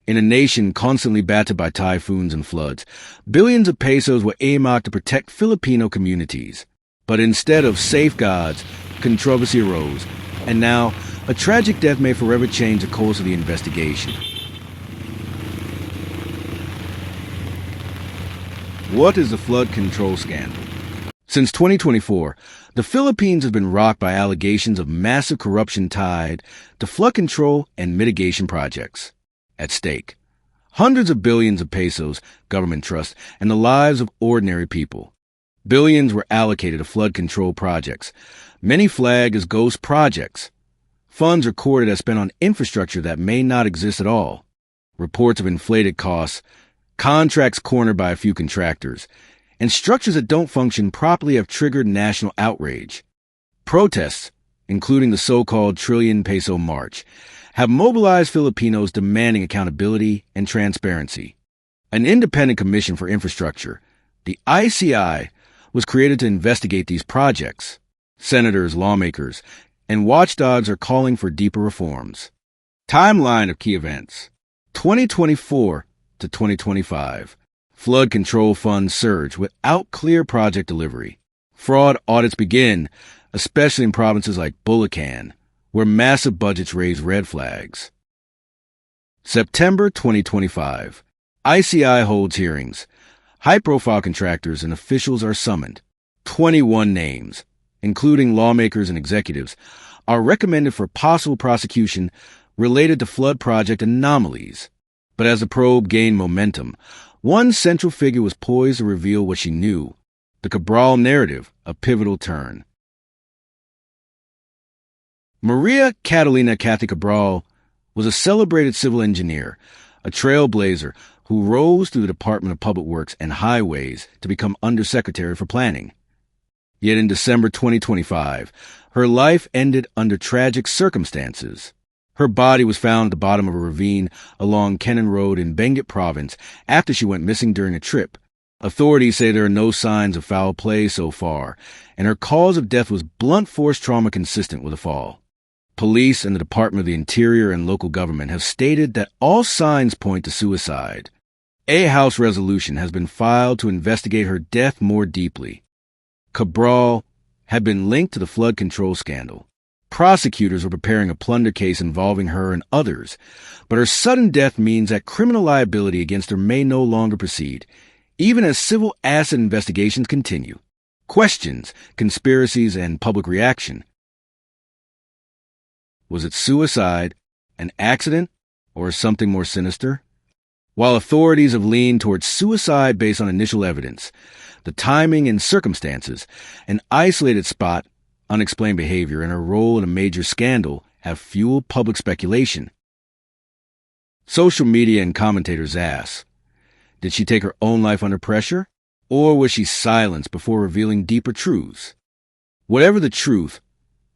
In a nation constantly battered by typhoons and floods, billions of pesos were earmarked to protect Filipino communities. But instead of safeguards, controversy arose, and now a tragic death may forever change the course of the investigation. What is the flood control scandal? Since 2024, the Philippines has been rocked by allegations of massive corruption tied to flood control and mitigation projects. At stake, hundreds of billions of pesos, government trust, and the lives of ordinary people. Billions were allocated to flood control projects, many flagged as ghost projects. Funds recorded as spent on infrastructure that may not exist at all. Reports of inflated costs, contracts cornered by a few contractors, and structures that don't function properly have triggered national outrage. Protests, including the so-called Trillion Peso March, have mobilized Filipinos demanding accountability and transparency. An independent commission for infrastructure, the ICI, was created to investigate these projects. Senators, lawmakers, and watchdogs are calling for deeper reforms. Timeline of key events: 2024 to 2025. Flood control funds surge without clear project delivery. Fraud audits begin, especially in provinces like Bulacan, where massive budgets raise red flags. September 2025. ICI holds hearings. High-profile contractors and officials are summoned. 21 names, including lawmakers and executives, are recommended for possible prosecution related to flood project anomalies. But as the probe gained momentum, one central figure was poised to reveal what she knew: the Cabral narrative, a pivotal turn. Maria Catalina Cathy Cabral was a celebrated civil engineer, a trailblazer who rose through the Department of Public Works and Highways to become Undersecretary for Planning. Yet in December 2025, her life ended under tragic circumstances. Her body was found at the bottom of a ravine along Kenan Road in Benguet Province after she went missing during a trip. Authorities say there are no signs of foul play so far, and her cause of death was blunt force trauma consistent with a fall. Police and the Department of the Interior and local government have stated that all signs point to suicide. A House resolution has been filed to investigate her death more deeply. Cabral had been linked to the flood control scandal. Prosecutors were preparing a plunder case involving her and others, but her sudden death means that criminal liability against her may no longer proceed, even as civil asset investigations continue. Questions, conspiracies, and public reaction. Was it suicide, an accident, or something more sinister? While authorities have leaned towards suicide based on initial evidence, the timing and circumstances, an isolated spot, unexplained behavior, and her role in a major scandal have fueled public speculation. Social media and commentators ask, did she take her own life under pressure, or was she silenced before revealing deeper truths? Whatever the truth,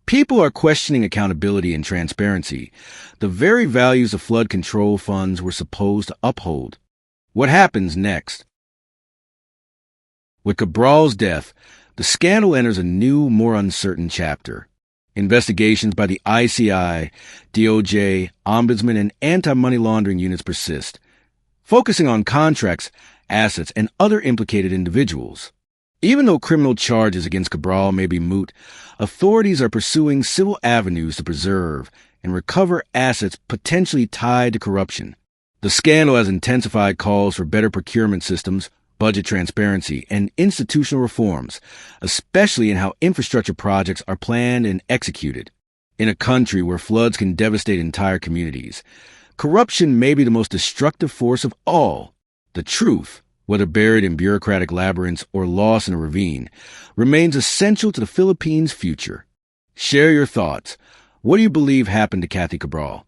people are questioning accountability and transparency, the very values the flood control funds were supposed to uphold. What happens next? With Cabral's death, the scandal enters a new, more uncertain chapter. Investigations by the ICI, DOJ, Ombudsman, and anti-money laundering units persist, focusing on contracts, assets, and other implicated individuals. Even though criminal charges against Cabral may be moot, authorities are pursuing civil avenues to preserve and recover assets potentially tied to corruption. The scandal has intensified calls for better procurement systems, budget transparency, and institutional reforms, especially in how infrastructure projects are planned and executed. In a country where floods can devastate entire communities, corruption may be the most destructive force of all. The truth, whether buried in bureaucratic labyrinths or lost in a ravine, remains essential to the Philippines' future. Share your thoughts. What do you believe happened to Cathy Cabral?